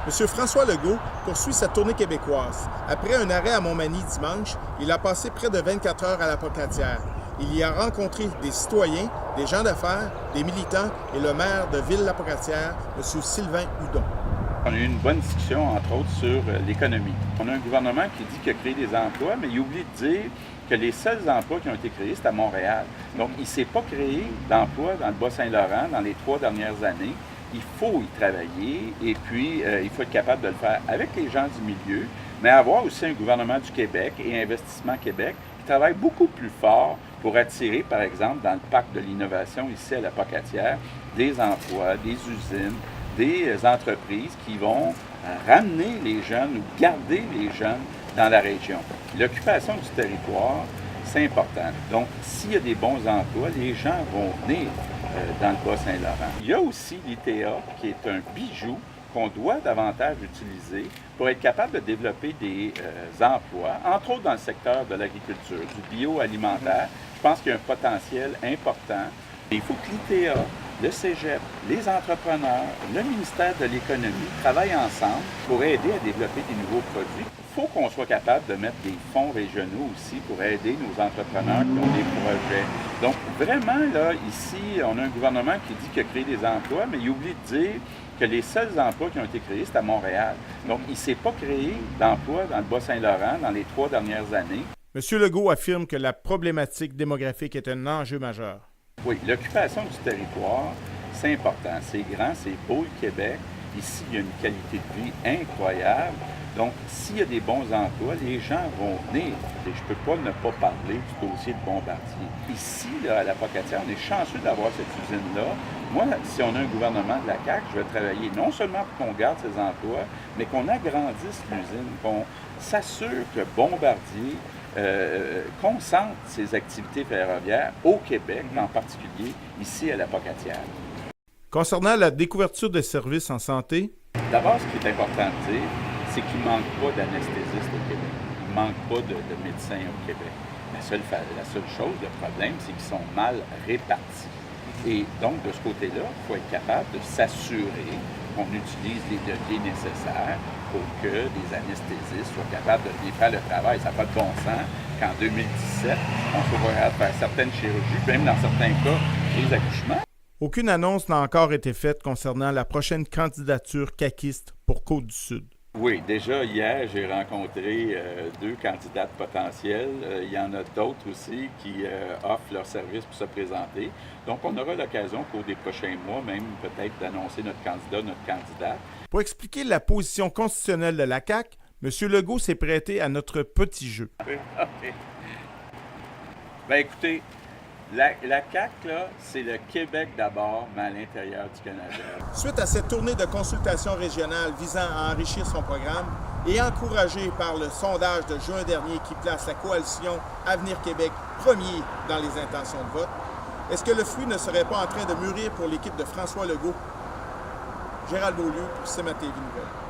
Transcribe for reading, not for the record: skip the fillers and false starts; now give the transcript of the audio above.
M. François Legault poursuit sa tournée québécoise. Après un arrêt à Montmagny dimanche, il a passé près de 24 heures à la Pocatière. Il y a rencontré des citoyens, des gens d'affaires, des militants et le maire de Ville-la-Pocatière, M. Sylvain Hudon. On a eu une bonne discussion, entre autres, sur l'économie. On a un gouvernement qui dit qu'il a créé des emplois, mais il oublie de dire que les seuls emplois qui ont été créés, c'est à Montréal. Donc, il ne s'est pas créé d'emplois dans le Bas-Saint-Laurent dans les 3 dernières années. Il faut y travailler et puis il faut être capable de le faire avec les gens du milieu, mais avoir aussi un gouvernement du Québec et Investissement Québec qui travaille beaucoup plus fort pour attirer, par exemple, dans le parc de l'innovation ici à la Pocatière, des emplois, des usines, des entreprises qui vont ramener les jeunes ou garder les jeunes dans la région. L'occupation du territoire, c'est important. Donc, s'il y a des bons emplois, les gens vont venir dans le Bas-Saint-Laurent. Il y a aussi l'ITA, qui est un bijou qu'on doit davantage utiliser pour être capable de développer des emplois, entre autres dans le secteur de l'agriculture, du bioalimentaire. Je pense qu'il y a un potentiel important. Il faut que l'ITA, le Cégep, les entrepreneurs, le ministère de l'Économie travaillent ensemble pour aider à développer des nouveaux produits. Il faut qu'on soit capable de mettre des fonds régionaux aussi pour aider nos entrepreneurs qui ont des projets. Donc, vraiment, là, ici, on a un gouvernement qui dit qu'il a créé des emplois, mais il oublie de dire que les seuls emplois qui ont été créés, c'est à Montréal. Donc, il ne s'est pas créé d'emplois dans le Bas-Saint-Laurent dans les 3 dernières années. M. Legault affirme que la problématique démographique est un enjeu majeur. Oui, l'occupation du territoire, c'est important. C'est grand, c'est beau le Québec. Ici, il y a une qualité de vie incroyable. Donc, s'il y a des bons emplois, les gens vont venir. Et je ne peux pas ne pas parler du dossier de Bombardier. Ici, là, à la Pocatière, on est chanceux d'avoir cette usine-là. Moi, si on a un gouvernement de la CAQ, je vais travailler non seulement pour qu'on garde ces emplois, mais qu'on agrandisse l'usine, qu'on s'assure que Bombardier concentre ses activités ferroviaires au Québec, en particulier ici à la Pocatière. Concernant la découverture de services en santé, d'abord, ce qui est important de dire, c'est qu'il ne manque pas d'anesthésistes au Québec. Il ne manque pas de médecins au Québec. La seule chose, le problème, c'est qu'ils sont mal répartis. Et donc, de ce côté-là, il faut être capable de s'assurer qu'on utilise les leviers nécessaires pour que les anesthésistes soient capables de bien faire le travail. Ça n'a pas de bon sens qu'en 2017, on soit capable de faire certaines chirurgies, même dans certains cas, des accouchements. Aucune annonce n'a encore été faite concernant la prochaine candidature caquiste pour Côte-du-Sud. Oui, déjà hier, j'ai rencontré 2 candidates potentielles. Il y en a d'autres aussi qui offrent leurs services pour se présenter. Donc, on aura l'occasion au cours des prochains mois, même peut-être d'annoncer notre candidat, notre candidate. Pour expliquer la position constitutionnelle de la CAQ, M. Legault s'est prêté à notre petit jeu. OK. Bien, écoutez, la CAQ, là, c'est le Québec d'abord, mais à l'intérieur du Canada. Suite à cette tournée de consultation régionale visant à enrichir son programme et encouragé par le sondage de juin dernier qui place la coalition Avenir Québec premier dans les intentions de vote, est-ce que le fruit ne serait pas en train de mûrir pour l'équipe de François Legault? Gérald Beaulieu pour CMA TV Nouvelles.